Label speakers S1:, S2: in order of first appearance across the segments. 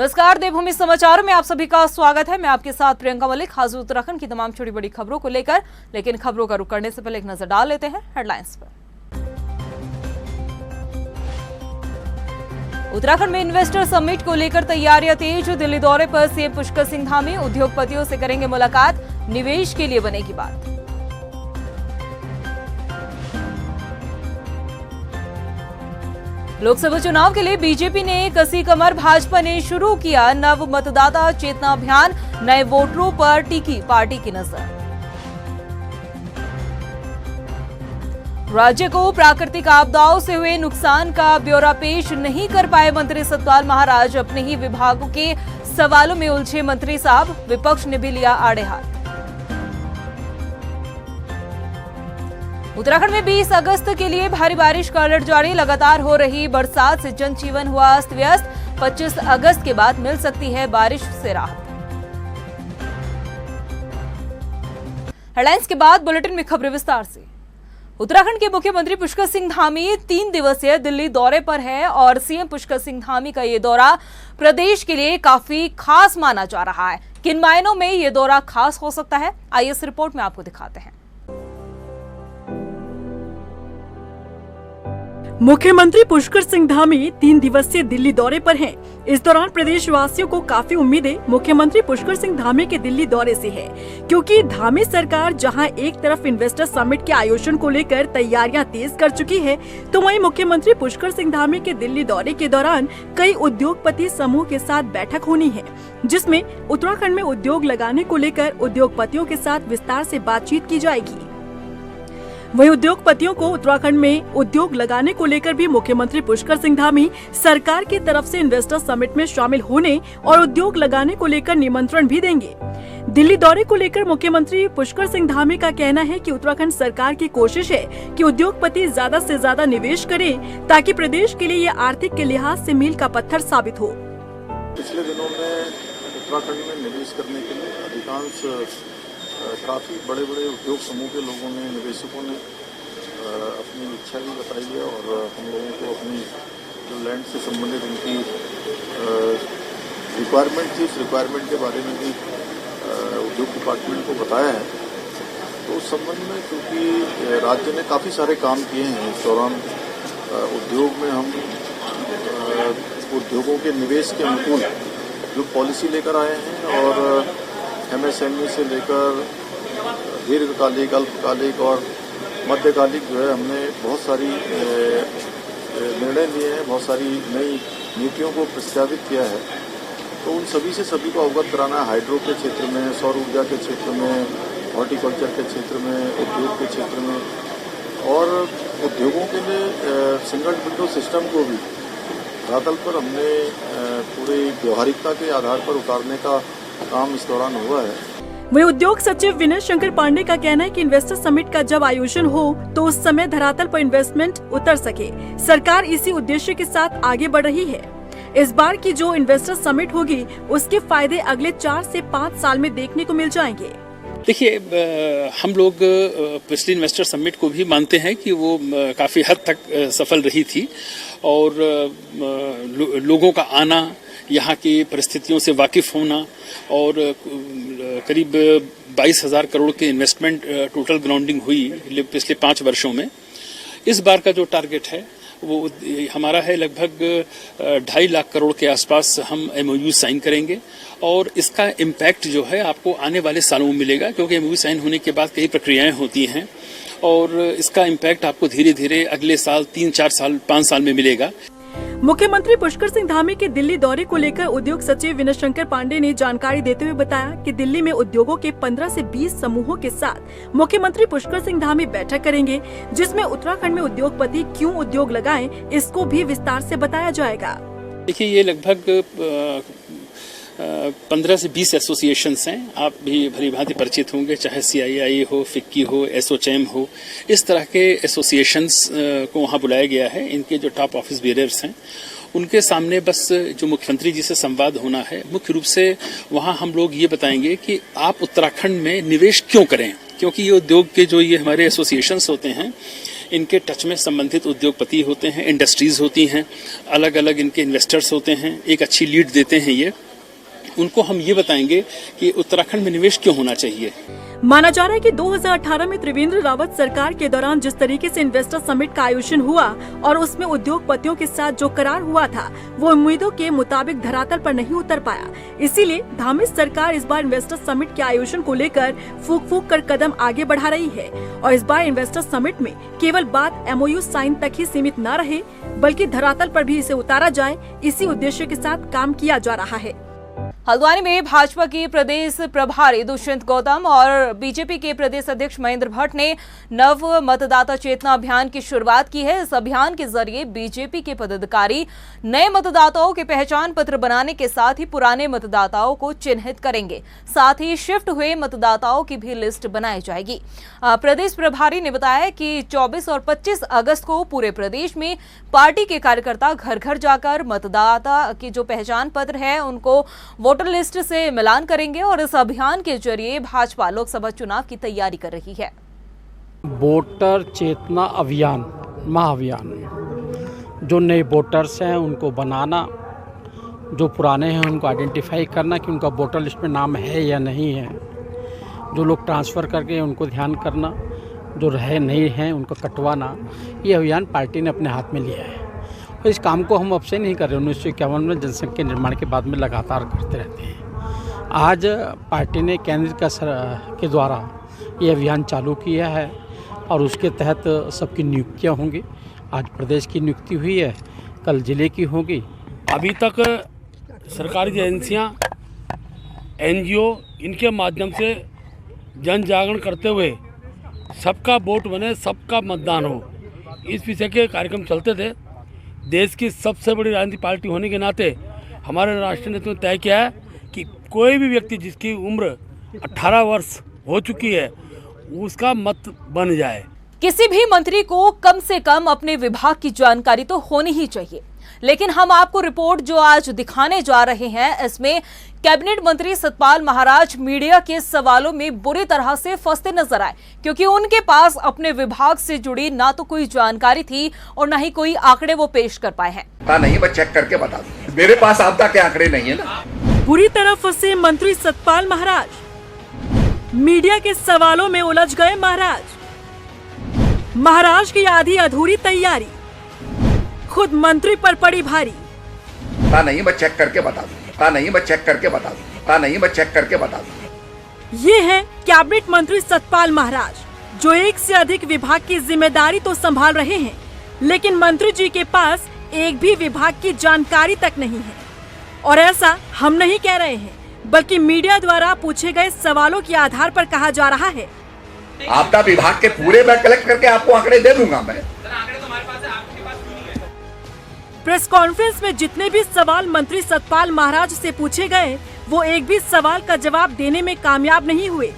S1: नमस्कार, देवभूमि समाचारों में आप सभी का स्वागत है। मैं आपके साथ प्रियंका मलिक हाजिर उत्तराखंड की तमाम छोटी बड़ी खबरों को लेकर। लेकिन खबरों का रुख करने से पहले एक नजर डाल लेते हैं हेडलाइंस पर। उत्तराखंड में इन्वेस्टर समिट को लेकर तैयारियां तेज। दिल्ली दौरे पर सीएम पुष्कर सिंह धामी उद्योगपतियों से करेंगे मुलाकात, निवेश के लिए बनेगी बात। लोकसभा चुनाव के लिए बीजेपी ने कसी कमर, भाजपा ने शुरू किया नव मतदाता चेतना अभियान, नए वोटरों पर टिकी पार्टी की नजर। राज्य को प्राकृतिक आपदाओं से हुए नुकसान का ब्यौरा पेश नहीं कर पाए मंत्री सतपाल महाराज, अपने ही विभागों के सवालों में उलझे मंत्री साहब, विपक्ष ने भी लिया आड़े हाथ। उत्तराखंड में 20 अगस्त के लिए भारी बारिश का अलर्ट जारी। लगातार हो रही बरसात से जनजीवन हुआ अस्त व्यस्त। 25 अगस्त के बाद मिल सकती है बारिश से राहत। हेडलाइंस के बाद बुलेटिन में खबरें विस्तार से। उत्तराखंड के मुख्यमंत्री पुष्कर सिंह धामी 3 दिवसीय दिल्ली दौरे पर है और सीएम पुष्कर सिंह धामी का ये दौरा प्रदेश के लिए काफी खास माना जा रहा है। किन मायनों में ये दौरा खास हो सकता है, आइए इस रिपोर्ट में आपको दिखाते हैं।
S2: मुख्यमंत्री पुष्कर सिंह धामी 3 दिवसीय दिल्ली दौरे पर हैं। इस दौरान प्रदेशवासियों को काफी उम्मीदें मुख्यमंत्री पुष्कर सिंह धामी के दिल्ली दौरे से है, क्योंकि धामी सरकार जहां एक तरफ इन्वेस्टर समिट के आयोजन को लेकर तैयारियां तेज कर चुकी है, तो वहीं मुख्यमंत्री पुष्कर सिंह धामी के दिल्ली दौरे के दौरान कई उद्योगपति समूह के साथ बैठक होनी है, जिसमें उत्तराखंड में उद्योग लगाने को लेकर उद्योगपतियों के साथ विस्तार से बातचीत की जाएगी। वहीं उद्योगपतियों को उत्तराखंड में उद्योग लगाने को लेकर भी मुख्यमंत्री पुष्कर सिंह धामी सरकार की तरफ से इन्वेस्टर समिट में शामिल होने और उद्योग लगाने को लेकर निमंत्रण भी देंगे। दिल्ली दौरे को लेकर मुख्यमंत्री पुष्कर सिंह धामी का कहना है कि उत्तराखंड सरकार की कोशिश है कि उद्योगपति ज्यादा से ज्यादा निवेश करें, ताकि प्रदेश के लिए यह आर्थिक के लिहाज से मील का पत्थर साबित हो।
S3: पिछले दिनों में उत्तराखंड में निवेश करने के लिए अधिकांश काफ़ी बड़े बड़े उद्योग समूह के लोगों ने, निवेशकों ने अपनी इच्छा भी बताई है और हम लोगों को अपनी जो लैंड से संबंधित उनकी रिक्वायरमेंट थी, उस रिक्वायरमेंट के बारे में भी उद्योग डिपार्टमेंट को बताया है। तो उस संबंध में क्योंकि राज्य ने काफ़ी सारे काम किए हैं इस दौरान, उद्योग में हम उद्योगों के निवेश के अनुकूल जो पॉलिसी लेकर आए हैं और MSME से लेकर दीर्घकालिक, अल्पकालिक और मध्यकालिक जो है हमने बहुत सारी निर्णय लिए हैं, बहुत सारी नई नीतियों को प्रस्तावित किया है। तो उन सभी से सभी को अवगत कराना है। हाइड्रो के क्षेत्र में, सौर ऊर्जा के क्षेत्र में, हॉर्टिकल्चर के क्षेत्र में, उद्योग के क्षेत्र में और उद्योगों के लिए सिंगल विंडो सिस्टम को भी धरातल पर हमने पूरी व्यवहारिकता के आधार पर उतारने का काम इस दौरान हुआ है।
S2: वहीं उद्योग सचिव विनय शंकर पांडे का कहना है कि इन्वेस्टर समिट का जब आयोजन हो तो उस समय धरातल पर इन्वेस्टमेंट उतर सके। सरकार इसी उद्देश्य के साथ आगे बढ़ रही है। इस बार की जो इन्वेस्टर समिट होगी उसके फायदे अगले 4 से 5 साल में देखने को मिल जाएंगे।
S4: देखिए, हम लोग पिछली इन्वेस्टर समिट को भी मानते हैं कि वो काफ़ी हद तक सफल रही थी और लोगों का आना, यहाँ की परिस्थितियों से वाकिफ होना और करीब 22,000 करोड़ के इन्वेस्टमेंट टोटल ग्राउंडिंग हुई पिछले 5 वर्षों में। इस बार का जो टारगेट है वो हमारा है लगभग 2.5 लाख करोड़ के आसपास हम MOU साइन करेंगे और इसका इम्पैक्ट जो है आपको आने वाले सालों में मिलेगा, क्योंकि MOU साइन होने के बाद कई प्रक्रियाएं होती हैं और इसका इम्पैक्ट आपको धीरे धीरे अगले साल 3-4 साल 5 साल में मिलेगा।
S2: मुख्यमंत्री पुष्कर सिंह धामी के दिल्ली दौरे को लेकर उद्योग सचिव विनय शंकर पांडे ने जानकारी देते हुए बताया कि दिल्ली में उद्योगों के 15 से 20 समूहों के साथ मुख्यमंत्री पुष्कर सिंह धामी बैठक करेंगे, जिसमें उत्तराखंड में उद्योगपति क्यों उद्योग लगाएं, इसको भी विस्तार से बताया जाएगा।
S4: देखिए, ये लगभग 15 से 20 एसोसिएशंस हैं। आप भी भली भांति परिचित होंगे, चाहे CII हो, FICCI हो, ASSOCHAM हो, इस तरह के एसोसिएशंस को वहाँ बुलाया गया है। इनके जो टॉप ऑफिस बेयरर्स हैं उनके सामने बस जो मुख्यमंत्री जी से संवाद होना है। मुख्य रूप से वहाँ हम लोग ये बताएंगे कि आप उत्तराखंड में निवेश क्यों करें, क्योंकि ये उद्योग के जो ये हमारे एसोसिएशंस होते हैं इनके टच में संबंधित उद्योगपति होते हैं, इंडस्ट्रीज होती हैं, अलग अलग इनके इन्वेस्टर्स होते हैं, एक अच्छी लीड देते हैं ये। उनको हम ये बताएंगे कि उत्तराखंड में निवेश क्यों होना चाहिए।
S2: माना जा रहा है कि 2018 में त्रिवेंद्र रावत सरकार के दौरान जिस तरीके से इन्वेस्टर समिट का आयोजन हुआ और उसमें उद्योगपतियों के साथ जो करार हुआ था वो उम्मीदों के मुताबिक धरातल पर नहीं उतर पाया। इसीलिए धामी सरकार इस बार इन्वेस्टर समिट के आयोजन को लेकर फूंक कर कदम आगे बढ़ा रही है और इस बार इन्वेस्टर समिट में केवल बात MOU साइन तक ही सीमित न रहे बल्कि धरातल पर भी इसे उतारा जाए, इसी उद्देश्य के साथ काम किया जा रहा है।
S1: हल्द्वानी में भाजपा के प्रदेश प्रभारी दुष्यंत गौतम और बीजेपी के प्रदेश अध्यक्ष महेंद्र भट्ट ने नव मतदाता चेतना अभियान की शुरुआत की है। इस अभियान के जरिए बीजेपी के पदाधिकारी नए मतदाताओं के पहचान पत्र बनाने के साथ ही पुराने मतदाताओं को चिन्हित करेंगे। साथ ही शिफ्ट हुए मतदाताओं की भी लिस्ट बनाई जाएगी। प्रदेश प्रभारी ने बताया कि 24 और 25 अगस्त को पूरे प्रदेश में पार्टी के कार्यकर्ता घर घर जाकर मतदाता की जो पहचान पत्र है उनको वोटर लिस्ट से मिलान करेंगे और इस अभियान के जरिए भाजपा लोकसभा चुनाव की तैयारी कर रही है।
S5: वोटर चेतना अभियान महाअभियान, जो नए वोटर्स हैं उनको बनाना, जो पुराने हैं उनको आइडेंटिफाई करना कि उनका वोटर लिस्ट में नाम है या नहीं है, जो लोग ट्रांसफ़र करके उनको ध्यान करना, जो रहे नहीं हैं उनको कटवाना, ये अभियान पार्टी ने अपने हाथ में लिया है। तो इस काम को हम अब से नहीं कर रहे, 1951 में जनसंघ के निर्माण के बाद में लगातार करते रहते हैं। आज पार्टी ने केंद्र के द्वारा ये अभियान चालू किया है और उसके तहत सबकी नियुक्तियां होंगी। आज प्रदेश की नियुक्ति हुई है, कल जिले की होगी।
S6: अभी तक सरकारी एजेंसियां, NGO इनके माध्यम से जन जागरण करते हुए सबका वोट बने, सबका मतदान हो, इस विषय के कार्यक्रम चलते थे। देश की सबसे बड़ी राजनीतिक पार्टी होने के नाते हमारे राष्ट्रीय नेतृत्व ने तय किया है कि कोई भी व्यक्ति जिसकी उम्र 18 वर्ष हो चुकी है उसका मत बन जाए।
S1: किसी भी मंत्री को कम से कम अपने विभाग की जानकारी तो होनी ही चाहिए, लेकिन हम आपको रिपोर्ट जो आज दिखाने जा रहे हैं इसमें कैबिनेट मंत्री सतपाल महाराज मीडिया के सवालों में बुरी तरह से फंसते नजर आए, क्योंकि उनके पास अपने विभाग से जुड़ी ना तो कोई जानकारी थी और ना ही कोई आंकड़े वो पेश कर पाए हैं।
S7: नहीं, मैं चेक करके बता दूं। मेरे पास आपदा के आंकड़े नहीं है ना।
S2: बुरी तरह फंसे मंत्री सतपाल महाराज, मीडिया के सवालों में उलझ गए महाराज की आधी अधूरी तैयारी, खुद मंत्री पर पड़ी भारी।
S7: नहीं, मैं चेक करके बता दूं। नहीं, मैं चेक करके बता दूं। नहीं, मैं चेक करके बता दूं।
S2: ये है कैबिनेट मंत्री सतपाल महाराज, जो एक से अधिक विभाग की जिम्मेदारी तो संभाल रहे हैं, लेकिन मंत्री जी के पास एक भी विभाग की जानकारी तक नहीं है। और ऐसा हम नहीं कह रहे हैं, बल्कि मीडिया द्वारा पूछे गए सवालों के आधार पर कहा जा रहा है।
S7: आपदा विभाग के पूरे मैं कलेक्ट करके आपको आंकड़े दे दूंगा। मैं
S2: प्रेस कॉन्फ्रेंस में जितने भी सवाल मंत्री सतपाल महाराज से पूछे गए, वो एक भी सवाल का जवाब देने में कामयाब नहीं हुए।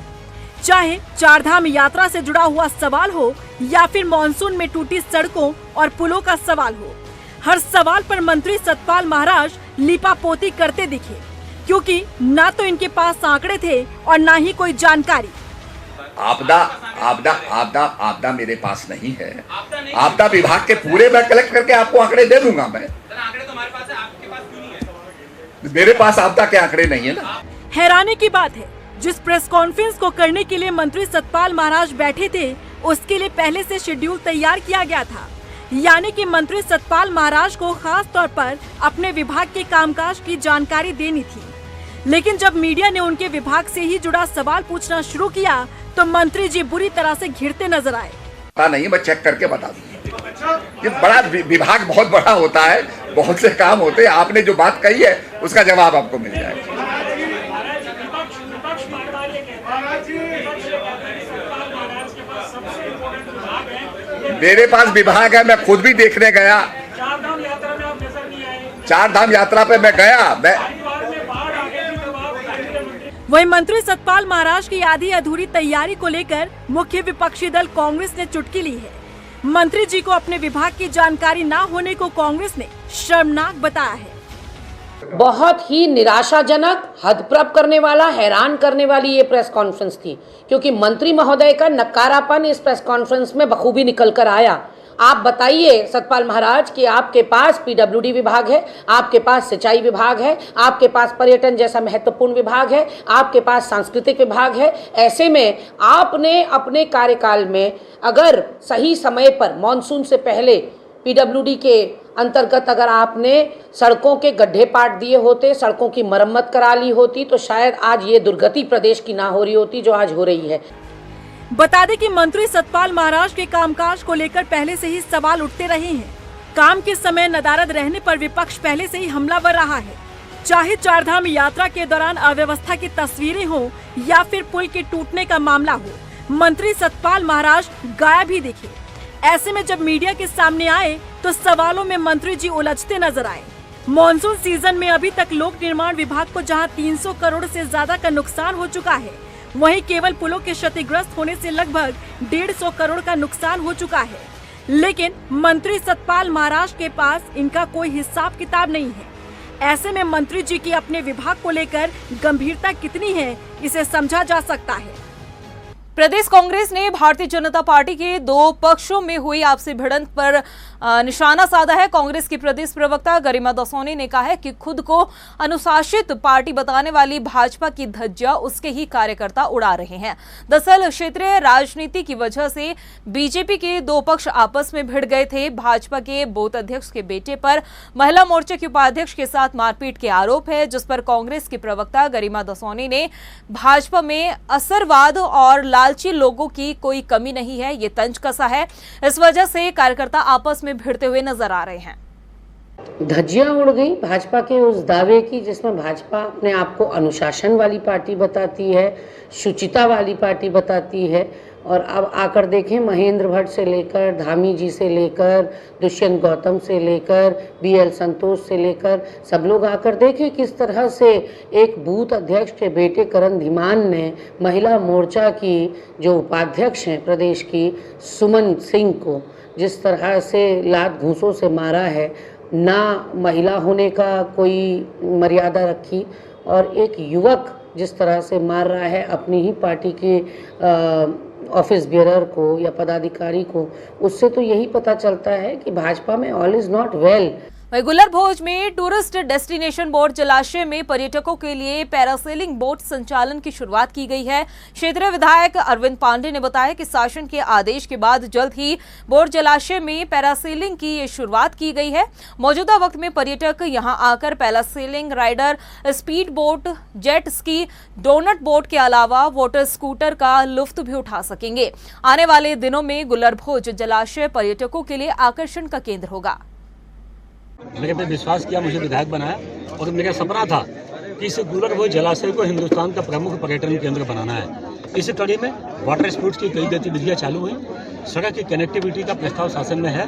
S2: चाहे चारधाम यात्रा से जुड़ा हुआ सवाल हो या फिर मॉनसून में टूटी सड़कों और पुलों का सवाल हो, हर सवाल पर मंत्री सतपाल महाराज लीपापोती करते दिखे, क्योंकि ना तो इनके पास आंकड़े थे और ना ही कोई जानकारी।
S7: आपदा मेरे पास नहीं है। आपदा विभाग के पूरे मैं कलेक्ट करके आपको आंकड़े दे दूंगा। मैं मेरे पास आपदा के आंकड़े नहीं है ना।
S2: हैरानी की बात है, जिस प्रेस कॉन्फ्रेंस को करने के लिए मंत्री सतपाल महाराज बैठे थे, उसके लिए पहले से शेड्यूल तैयार किया गया था। यानी कि मंत्री सतपाल महाराज को खास तौर पर अपने विभाग के कामकाज की जानकारी देनी थी, लेकिन जब मीडिया ने उनके विभाग से ही जुड़ा सवाल पूछना शुरू किया तो मंत्री जी बुरी तरह से घिरते नजर आए।
S7: नहीं, मैं चेक करके बता दूं। ये बड़ा विभाग बहुत बड़ा होता है, बहुत से काम होते हैं। आपने जो बात कही है उसका जवाब आपको मिल जाएगा। मेरे पास विभाग है, मैं खुद भी देखने गया। चारधाम यात्रा पे मैं गया।
S2: वहीं मंत्री सतपाल महाराज की आधी अधूरी तैयारी को लेकर मुख्य विपक्षी दल कांग्रेस ने चुटकी ली है। मंत्री जी को अपने विभाग की जानकारी न होने को कांग्रेस ने शर्मनाक बताया है।
S8: बहुत ही निराशाजनक, हदप्रभ करने वाला, हैरान करने वाली ये प्रेस कॉन्फ्रेंस थी, क्योंकि मंत्री महोदय का नकारापन इस प्रेस कॉन्फ्रेंस में बखूबी निकल कर आया। आप बताइए सतपाल महाराज कि आपके पास पीडब्ल्यूडी विभाग है, आपके पास सिंचाई विभाग है, आपके पास पर्यटन जैसा महत्वपूर्ण विभाग है, आपके पास सांस्कृतिक विभाग है। ऐसे में आपने अपने कार्यकाल में अगर सही समय पर मॉनसून से पहले पीडब्ल्यूडी के अंतर्गत अगर आपने सड़कों के गड्ढे पाट दिए होते, सड़कों की मरम्मत करा ली होती, तो शायद आज ये दुर्गति प्रदेश की ना हो रही होती जो आज हो रही है।
S2: बता दें कि मंत्री सतपाल महाराज के कामकाज को लेकर पहले से ही सवाल उठते रहे हैं। काम के समय नदारद रहने पर विपक्ष पहले से ही हमलावर रहा है। चाहे चारधाम यात्रा के दौरान अव्यवस्था की तस्वीरें हो या फिर पुल के टूटने का मामला हो, मंत्री सतपाल महाराज गायब ही दिखे। ऐसे में जब मीडिया के सामने आए तो सवालों में मंत्री जी उलझते नजर आए। मॉनसून सीजन में अभी तक लोक निर्माण विभाग को जहां 300 करोड़ से ज्यादा का नुकसान हो चुका है, वहीं केवल पुलों के क्षतिग्रस्त होने से लगभग 150 करोड़ का नुकसान हो चुका है। लेकिन मंत्री सतपाल महाराज के पास इनका कोई हिसाब किताब नहीं है। ऐसे में मंत्री जी की अपने विभाग को लेकर गंभीरता कितनी है, इसे समझा जा सकता है।
S1: प्रदेश कांग्रेस ने भारतीय जनता पार्टी के दो पक्षों में हुई आपसी भिड़ंत पर निशाना साधा है। कांग्रेस की प्रदेश प्रवक्ता गरिमा दसौनी ने कहा है कि खुद को अनुशासित पार्टी बताने वाली भाजपा की धज्जियां उसके ही कार्यकर्ता उड़ा रहे हैं। दरअसल क्षेत्रीय राजनीति की वजह से बीजेपी के दो पक्ष आपस में भिड़ गए थे। भाजपा के बूथ अध्यक्ष के बेटे पर महिला मोर्चा के उपाध्यक्ष के साथ मारपीट के आरोप है, जिस पर कांग्रेस की प्रवक्ता गरिमा दसौनी ने भाजपा में असरवाद और लालची लोगों की कोई कमी नहीं है, ये तंज कसा है। इस वजह से कार्यकर्ता आपस में भिड़ते हुए नजर आ रहे हैं।
S8: धज्जियां उड़ गई भाजपा के उस दावे की जिसमें भाजपा अपने आप को अनुशासन वाली पार्टी बताती है, शुचिता वाली पार्टी बताती है। और अब आकर देखें, महेंद्र भट्ट से लेकर धामी जी से लेकर दुष्यंत गौतम से लेकर BL संतोष से लेकर सब लोग आकर देखें किस तरह से एक बूथ अध्यक्ष के बेटे करण धीमान ने महिला मोर्चा की जो उपाध्यक्ष हैं प्रदेश की सुमन सिंह को जिस तरह से लात घूंसों से मारा है, ना महिला होने का कोई मर्यादा रखी, और एक युवक जिस तरह से मार रहा है अपनी ही पार्टी के ऑफिस बियरर को या पदाधिकारी को, उससे तो यही पता चलता है कि भाजपा में ऑल इज नॉट वेल।
S1: वहीं गुलरभोज में टूरिस्ट डेस्टिनेशन बोर्ड जलाशय में पर्यटकों के लिए पैरासेलिंग बोट संचालन की शुरुआत की गई है। क्षेत्रीय विधायक अरविंद पांडे ने बताया कि शासन के आदेश के बाद जल्द ही बोट जलाशय में पैरासेलिंग की शुरुआत की गई है। मौजूदा वक्त में पर्यटक यहां आकर parasailing, rider, speed boat, jet ski, donut boat के अलावा वाटर स्कूटर का लुत्फ भी उठा सकेंगे। आने वाले दिनों में गुलरभोज जलाशय पर्यटकों के लिए आकर्षण का केंद्र होगा।
S9: मेरे पे विश्वास किया, मुझे विधायक बनाया और मेरा सपना था कि इस गुलरभोज जलाशय को हिंदुस्तान का प्रमुख पर्यटन केंद्र बनाना है। इसी कड़ी में वाटर स्पोर्ट्स की कई गतिविधियां चालू हुई। सड़क की कनेक्टिविटी का प्रस्ताव शासन में है,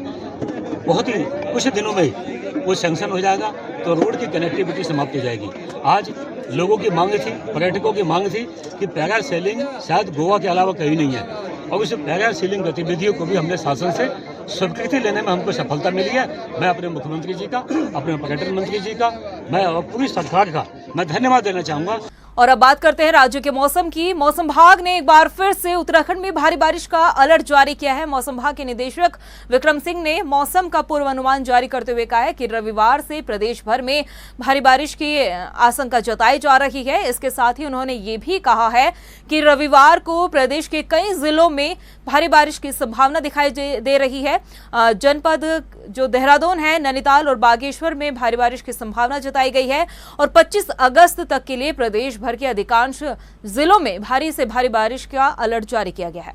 S9: बहुत ही कुछ दिनों में वो सैंक्शन हो जाएगा तो रोड की कनेक्टिविटी समाप्त हो जाएगी। आज लोगों की मांग थी, पर्यटकों की मांग थी कि पैरासेलिंग शायद गोवा के अलावा कहीं नहीं है, और उस पैरासेलिंग गतिविधियों को भी हमने शासन से स्वीकृति लेने में हमको सफलता मिली है। मैं अपने मुख्यमंत्री जी का, अपने पर्यटन मंत्री जी का, मैं और पूरी सरकार का मैं धन्यवाद देना चाहूँगा।
S1: और अब बात करते हैं राज्य के मौसम की। मौसम विभाग ने एक बार फिर से उत्तराखंड में भारी बारिश का अलर्ट जारी किया है। मौसम विभाग के निदेशक विक्रम सिंह ने मौसम का पूर्वानुमान जारी करते हुए कहा है कि रविवार से प्रदेश भर में भारी बारिश की आशंका जताई जा रही है। इसके साथ ही उन्होंने ये भी कहा है कि रविवार को प्रदेश के कई जिलों में भारी बारिश की संभावना दिखाई दे रही है। जनपद जो देहरादून है, नैनीताल और बागेश्वर में भारी बारिश की संभावना जताई गई है और 25 अगस्त तक के लिए प्रदेश भर के अधिकांश जिलों में भारी से भारी बारिश का अलर्ट जारी किया गया है।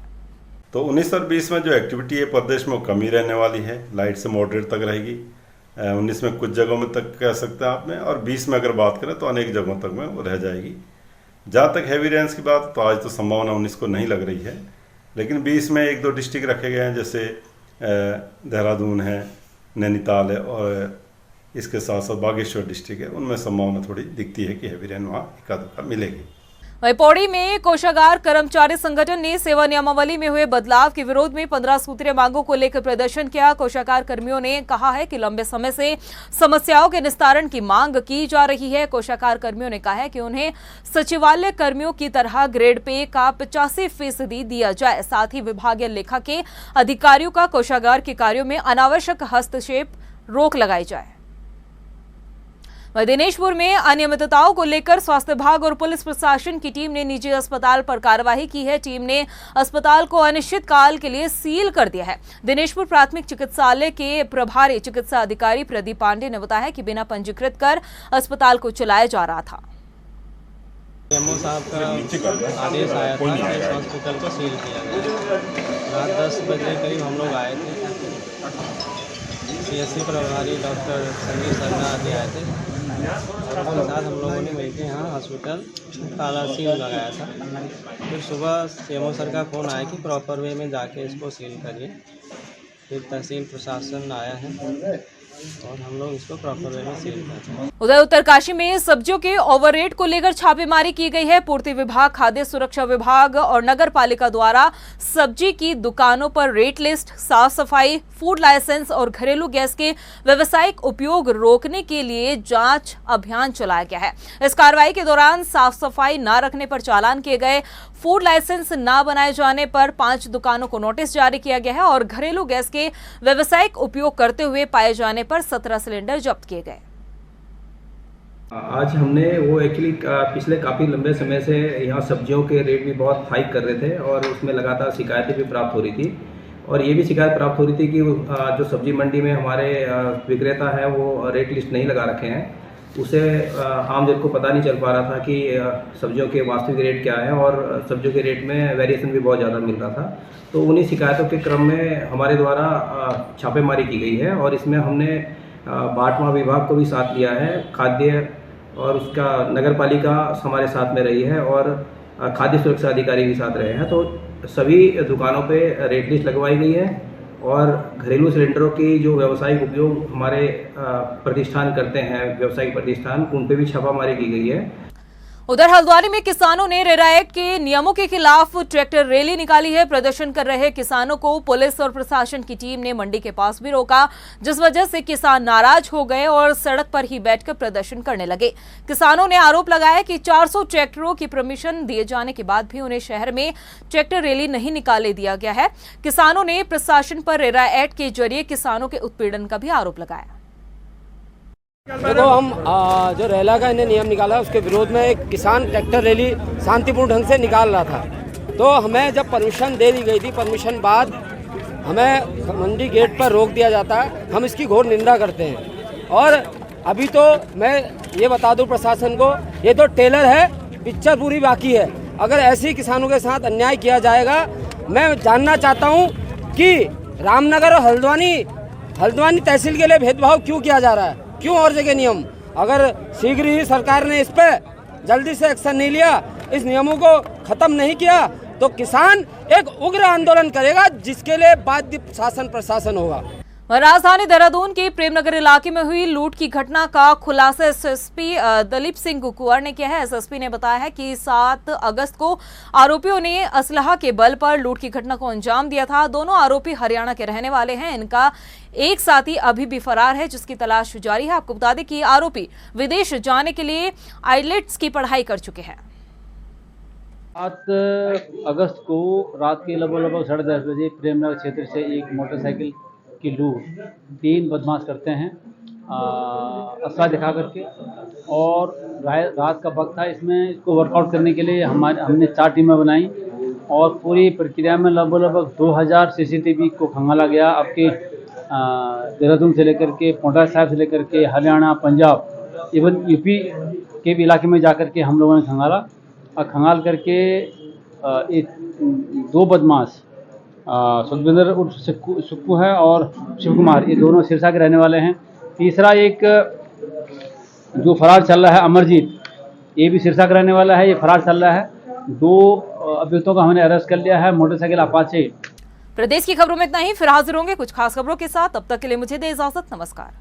S10: तो 19 और 20 में जो एक्टिविटी है प्रदेश में कमी रहने वाली है, लाइट से मॉडरेट तक रहेगी। 19 में कुछ जगहों में तक कह सकते हैं आपने, और 20 में अगर बात करें तो अनेक जगहों तक में वो रह जाएगी। जहाँ तक हैवी रेंज की बात, तो आज तो संभावना 19 को नहीं लग रही है, लेकिन 20 में 1-2 डिस्ट्रिक्ट रखे गए हैं, जैसे देहरादून है, नैनीताल है और इसके साथ साथ बागेश्वर डिस्ट्रिक्ट है, उनमें संभावना थोड़ी दिखती है कि हैवी रेन वहाँ एकाध मिलेगी।
S1: वहीं पौड़ी में कोषागार कर्मचारी संगठन ने सेवा नियमावली में हुए बदलाव के विरोध में 15 सूत्रीय मांगों को लेकर प्रदर्शन किया। कोषागार कर्मियों ने कहा है कि लंबे समय से समस्याओं के निस्तारण की मांग की जा रही है। कोषागार कर्मियों ने कहा है कि उन्हें सचिवालय कर्मियों की तरह ग्रेड पे का 85% दिया जाए। साथ ही विभागीय लेखा के अधिकारियों का कोषागार के कार्यों में अनावश्यक हस्तक्षेप रोक लगाई जाए। वहीं दिनेशपुर में अनियमितताओं को लेकर स्वास्थ्य विभाग और पुलिस प्रशासन की टीम ने निजी अस्पताल पर कार्रवाई की है। टीम ने अस्पताल को अनिश्चित काल के लिए सील कर दिया है। दिनेशपुर प्राथमिक चिकित्सालय के प्रभारी चिकित्सा अधिकारी प्रदीप पांडे ने बताया कि बिना पंजीकृत कर अस्पताल को चलाया जा रहा था।
S11: एमओ साहब का आदेश आया था कि इस हॉस्पिटल को सील किया गया। रात 10 बजे करीब हम लोग आए थे। CSC प्रभारी डॉक्टर संजीव शर्मा आदि आए थे और उसके साथ हम लोगों ने मिलकर यहाँ हॉस्पिटल ताला सील लगाया था। फिर सुबह CMO सर का फ़ोन आया कि प्रॉपर वे में जाके इसको सील करिए। फिर तहसील प्रशासन आया है और हम लोग इसको प्रॉपर वे में सील करते हैं।
S1: उधर उत्तरकाशी में सब्जियों के ओवर रेट को लेकर छापेमारी की गई है। पूर्ति विभाग, खाद्य सुरक्षा विभाग और नगर पालिका द्वारा सब्जी की दुकानों पर रेट लिस्ट, साफ सफाई, फूड लाइसेंस और घरेलू गैस के व्यावसायिक उपयोग रोकने के लिए जांच अभियान चलाया गया है। इस कार्रवाई के दौरान साफ सफाई न रखने पर चालान किए गए, फूड लाइसेंस न बनाए जाने पर 5 दुकानों को नोटिस जारी किया गया है और घरेलू गैस के व्यावसायिक उपयोग करते हुए पाए जाने पर 17 सिलेंडर जब्त किए गए।
S12: आज हमने वो एक्चुअली पिछले काफ़ी लंबे समय से यहाँ सब्जियों के रेट भी बहुत हाइक कर रहे थे और उसमें लगातार शिकायतें भी प्राप्त हो रही थी और ये भी शिकायत प्राप्त हो रही थी कि जो सब्जी मंडी में हमारे विक्रेता है वो रेट लिस्ट नहीं लगा रखे हैं। उसे आम जन को पता नहीं चल पा रहा था कि सब्जियों के वास्तविक रेट क्या है और सब्जियों के रेट में वेरिएशन भी बहुत ज़्यादा मिल रहा था। तो उन्हीं शिकायतों के क्रम में हमारे द्वारा छापेमारी की गई है और इसमें हमने बाटवा विभाग को भी साथ लिया है, खाद्य और उसका नगर पालिका हमारे साथ में रही है और खाद्य सुरक्षा अधिकारी भी साथ रहे हैं। तो सभी दुकानों पे रेट लिस्ट लगवाई गई है और घरेलू सिलेंडरों की जो व्यावसायिक उपयोग हमारे प्रतिष्ठान करते हैं, व्यावसायिक प्रतिष्ठान, उन पे भी छापामारी की गई है।
S1: उधर हल्द्वानी में किसानों ने रेरा एक्ट के नियमों के खिलाफ ट्रैक्टर रैली निकाली है। प्रदर्शन कर रहे किसानों को पुलिस और प्रशासन की टीम ने मंडी के पास भी रोका, जिस वजह से किसान नाराज हो गए और सड़क पर ही बैठकर प्रदर्शन करने लगे। किसानों ने आरोप लगाया कि 400 ट्रैक्टरों की परमिशन दिए जाने के बाद भी उन्हें शहर में ट्रैक्टर रैली नहीं निकाले दिया गया है। किसानों ने प्रशासन पर रेरा एक्ट के जरिए किसानों के उत्पीड़न का भी आरोप लगाया।
S11: देखो, हम जो रेला का इन्हें नियम निकाला उसके विरोध में एक किसान ट्रैक्टर रैली शांतिपूर्ण ढंग से निकाल रहा था। तो हमें जब परमिशन दे दी गई थी, परमिशन बाद हमें मंडी गेट पर रोक दिया जाता है। हम इसकी घोर निंदा करते हैं और अभी तो मैं ये बता दूं प्रशासन को, ये तो टेलर है, पिक्चर पूरी बाकी है। अगर ऐसे ही किसानों के साथ अन्याय किया जाएगा, मैं जानना चाहता हूँ कि रामनगर और हल्द्वानी तहसील के लिए भेदभाव क्यों किया जा रहा है, क्यों और जगह नियम? अगर शीघ्र ही सरकार ने इस पर जल्दी से एक्शन नहीं लिया, इस नियमों को खत्म नहीं किया, तो किसान एक उग्र आंदोलन करेगा जिसके लिए बाध्य शासन प्रशासन होगा।
S1: राजधानी देहरादून के प्रेमनगर इलाके में हुई लूट की घटना का खुलासा एसएसपी दलीप सिंह कुंवर ने किया है। एसएसपी ने बताया है कि 7 अगस्त को आरोपियों ने असलहा के बल पर लूट की घटना को अंजाम दिया था। दोनों आरोपी हरियाणा के रहने वाले हैं। इनका एक साथी अभी भी फरार है, जिसकी तलाश जारी है। आपको बता दें कि आरोपी विदेश जाने के लिए आईलेट्स की पढ़ाई कर चुके हैं।
S13: 7 अगस्त को रात के लगभग 10:30 बजे प्रेमनगर क्षेत्र से एक मोटरसाइकिल की लूट 3 बदमाश करते हैं असला दिखा करके, और रात का वक्त था। इसमें इसको वर्कआउट करने के लिए हमने 4 टीमें बनाई और पूरी प्रक्रिया में लगभग 2000 सीसीटीवी को खंगाला गया। आपके देहरादून से लेकर के पोंटा साहिब से लेकर के हरियाणा, पंजाब, इवन यूपी के भी इलाके में जाकर के हम लोगों ने खंगाला और खंगाल करके 2 बदमाश सुखविंदर उर्फ सुक्कू है और शिव कुमार, ये दोनों सिरसा के रहने वाले हैं। तीसरा एक जो फरार चल रहा है अमरजीत, ये भी सिरसा का रहने वाला है, ये फरार चल रहा है। 2 अभियुक्तों का हमने अरेस्ट कर लिया है। Motorcycle Apache.
S1: प्रदेश की खबरों में इतना ही। फिर हाजिर होंगे कुछ खास खबरों के साथ। तब तक के लिए मुझे दे इजाजत। नमस्कार।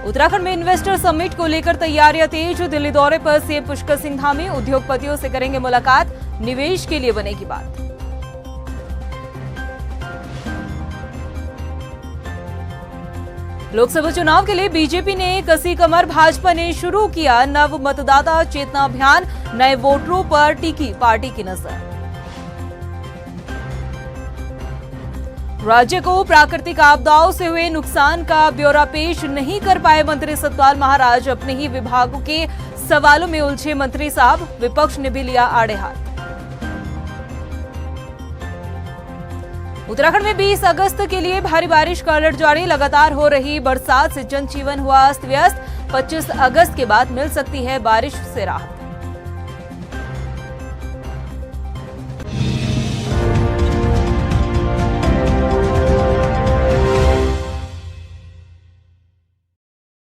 S1: उत्तराखंड में इन्वेस्टर समिट को लेकर तैयारियां तेज। दिल्ली दौरे पर सीएम पुष्कर सिंह धामी उद्योगपतियों से करेंगे मुलाकात, निवेश के लिए बनेगी बात। लोकसभा चुनाव के लिए बीजेपी ने कसी कमर, भाजपा ने शुरू किया नव मतदाता चेतना अभियान, नए वोटरों पर टिकी पार्टी की नजर। राज्य को प्राकृतिक आपदाओं से हुए नुकसान का ब्यौरा पेश नहीं कर पाए मंत्री सतपाल महाराज, अपने ही विभागों के सवालों में उलझे मंत्री साहब, विपक्ष ने भी लिया आड़े हाथ। उत्तराखंड में 20 अगस्त के लिए भारी बारिश का अलर्ट जारी, लगातार हो रही बरसात से जनजीवन हुआ अस्त व्यस्त। 25 अगस्त के बाद मिल सकती है बारिश से राहत।